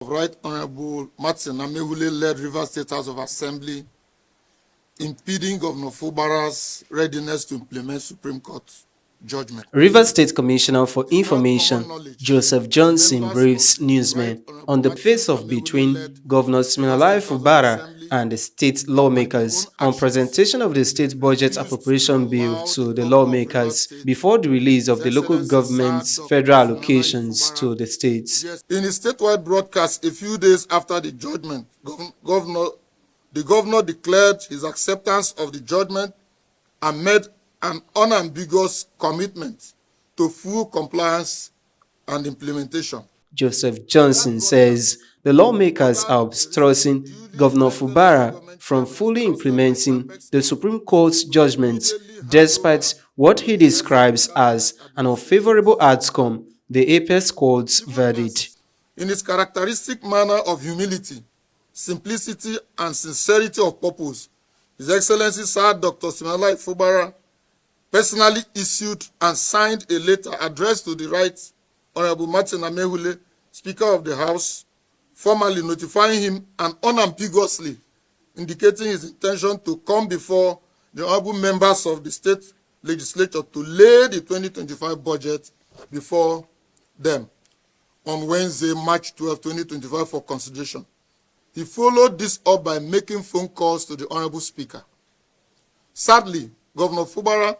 Right Honorable Martin Amehule-led Rivers State House of Assembly impeding Governor Fubara's readiness to implement Supreme Court judgment. Rivers State Commissioner for Information Joseph Johnson briefs newsmen on the face-off between Governor Siminalayi Fubara and the state lawmakers on presentation of the state budget appropriation bill to the lawmakers before the release of the local government's federal allocations to the states. In his statewide broadcast a few days after the judgment, the governor declared his acceptance of the judgment and made an unambiguous commitment to full compliance and implementation. Joseph Johnson says the lawmakers are obstructing Governor Fubara from fully implementing the Supreme Court's judgment despite what he describes as an unfavorable outcome, the apex court's verdict. In his characteristic manner of humility, simplicity, and sincerity of purpose, His Excellency Sir Dr. Siminalayi Fubara personally issued and signed a letter addressed to the Right Honorable Martin Amehule, Speaker of the House, formally notifying him and unambiguously indicating his intention to come before the honorable members of the state legislature to lay the 2025 budget before them on Wednesday, March 12, 2025 for consideration. He followed this up by making phone calls to the Honorable Speaker. Sadly, Governor Fubara,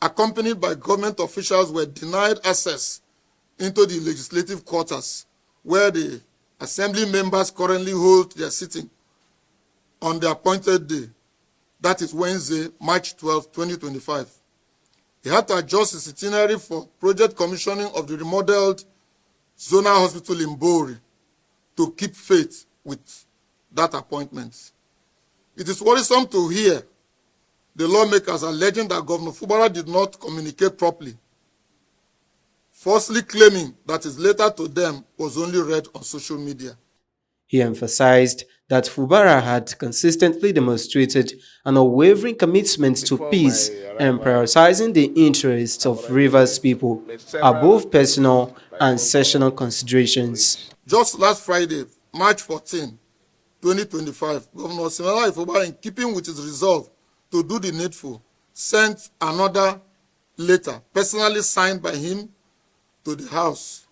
accompanied by government officials, were denied access into the legislative quarters where the assembly members currently hold their sitting on the appointed day, that is Wednesday, March 12, 2025. He had to adjust his itinerary for project commissioning of the remodeled zonal hospital in Bori to keep faith with that appointment. It is worrisome to hear the lawmakers alleging that Governor Fubara did not communicate properly, falsely claiming that his letter to them was only read on social media. He emphasized that Fubara had consistently demonstrated an unwavering commitment to peace and prioritizing the interests of Rivers people above personal and sessional considerations. Just last Friday, March 14, 2025, Governor Siminalayi Fubara, in keeping with his resolve to do the needful, sent another letter personally signed by him to the House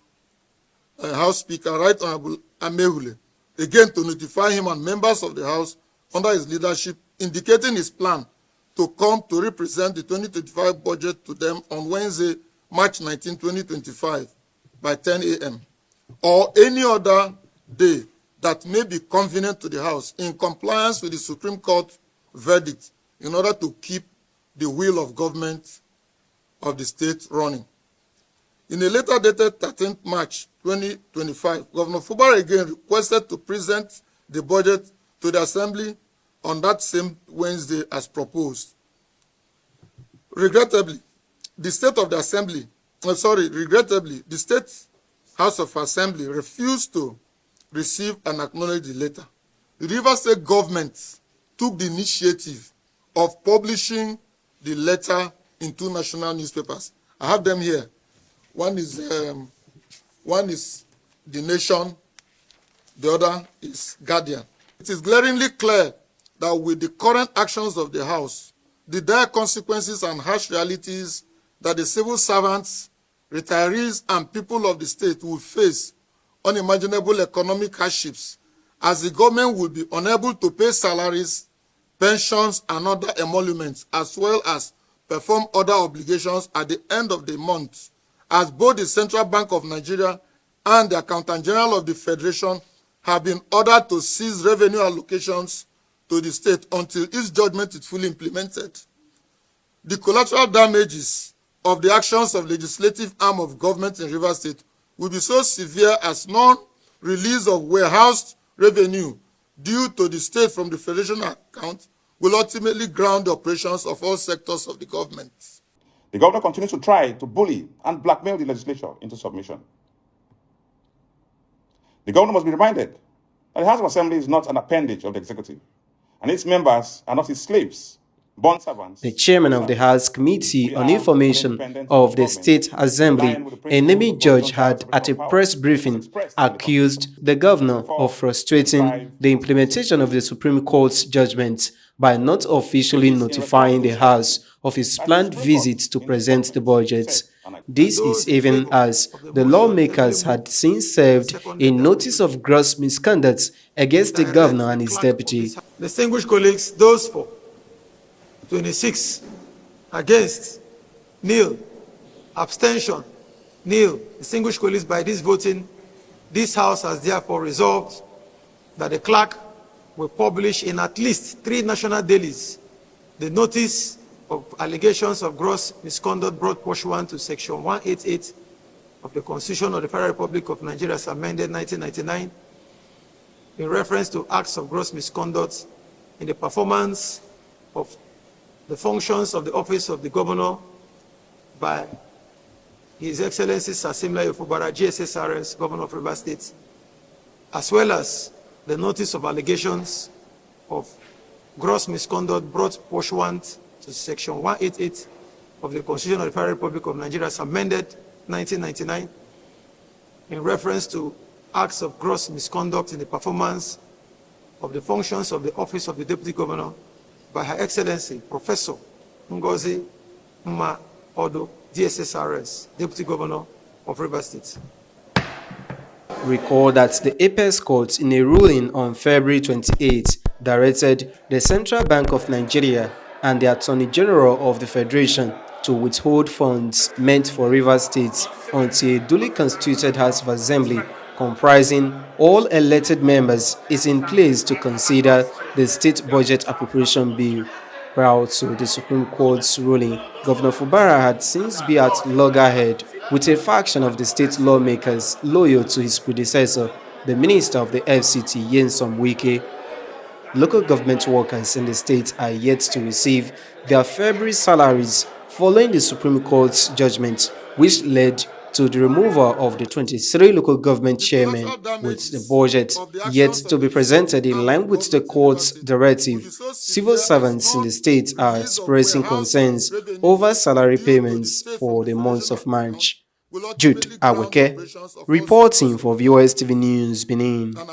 Speaker, Right Honorable Amehule, again to notify him and members of the House under his leadership, indicating his plan to come to represent the 2025 budget to them on Wednesday, March 19, 2025 by 10 a.m. or any other day that may be convenient to the House in compliance with the Supreme Court verdict in order to keep the wheel of government of the state running. In a letter dated 13th March 2025, Governor Fubara again requested to present the budget to the Assembly on that same Wednesday as proposed. Regrettably, the State House of Assembly refused to receive and acknowledge the letter. The Rivers State government took the initiative of publishing the letter in two national newspapers. I have them here. One is The Nation, the other is Guardian. It is glaringly clear that with the current actions of the House, the dire consequences and harsh realities that the civil servants, retirees, and people of the state will face unimaginable economic hardships, as the government will be unable to pay salaries, pensions, and other emoluments, as well as perform other obligations at the end of the month, as both the Central Bank of Nigeria and the Accountant General of the Federation have been ordered to cease revenue allocations to the state until its judgment is fully implemented. The collateral damages of the actions of legislative arm of government in Rivers State will be so severe as non-release of warehoused revenue due to the state from the Federation account will ultimately ground the operations of all sectors of the government. The governor continues to try to bully and blackmail the legislature into submission. The governor must be reminded that the House of Assembly is not an appendage of the executive, and its members are not his slaves. bond servants, The chairman of the officers. House Committee We on are an Information independent of the government, State Assembly, relying with the principles Enemy of God George, don't have had separation at a of powers. press This was briefing expressed in the accused Constitution, the governor of 24, frustrating 25, the and 26. implementation of the Supreme Court's judgment by not officially It is in reply notifying to the his question House of his that the planned Supreme Court visit to in this present the document budget. said, and I quote, This And is those in even favor as of the the motion lawmakers kindly move had since and served a seconded the notice resolution. of gross misconduct against the Direct governor the and his clerk of this deputy. House. Distinguished colleagues, those for 26, against, nil, abstention, nil. Distinguished colleagues, by this voting, this House has therefore resolved that the clerk will publish in at least 3 national dailies the notice of allegations of gross misconduct brought pursuant to Section 188 of the Constitution of the Federal Republic of Nigeria as amended 1999 in reference to acts of gross misconduct in the performance of the functions of the office of the governor by His Excellency Sir Simla Fubara, GSSRS, Governor of Rivers State, as well as the notice of allegations of gross misconduct brought pursuant to Section 188 of the Constitution of the Federal Republic of Nigeria as amended 1999 in reference to acts of gross misconduct in the performance of the functions of the office of the Deputy Governor by Her Excellency Professor Ngozi Mma Odo, DSSRS, Deputy Governor of Rivers State. Recall that the Apex Court, in a ruling on February 28, directed the Central Bank of Nigeria and the Attorney General of the Federation to withhold funds meant for Rivers State until a duly constituted House of Assembly comprising all elected members is in place to consider the state budget appropriation bill. Prior to the Supreme Court's ruling, Governor Fubara had since been at loggerhead with a faction of the state lawmakers loyal to his predecessor, the Minister of the FCT, Nyesom Wike. Local government workers in the state are yet to receive their February salaries following the Supreme Court's judgment, which led to the removal of the 23 local government The chairmen, collateral with the damages budget of the yet actions to of the be legislative presented in arm line of with the government in Rivers court's State will directive. be so Civil severe as servants in not the state are release of expressing warehouses concerns revenue over salary due to the payments safe for the months proliferation of of crime March. will Jude ultimately ground the Aweke, operations of all sectors reporting of for government. VOS TV News, Benin. And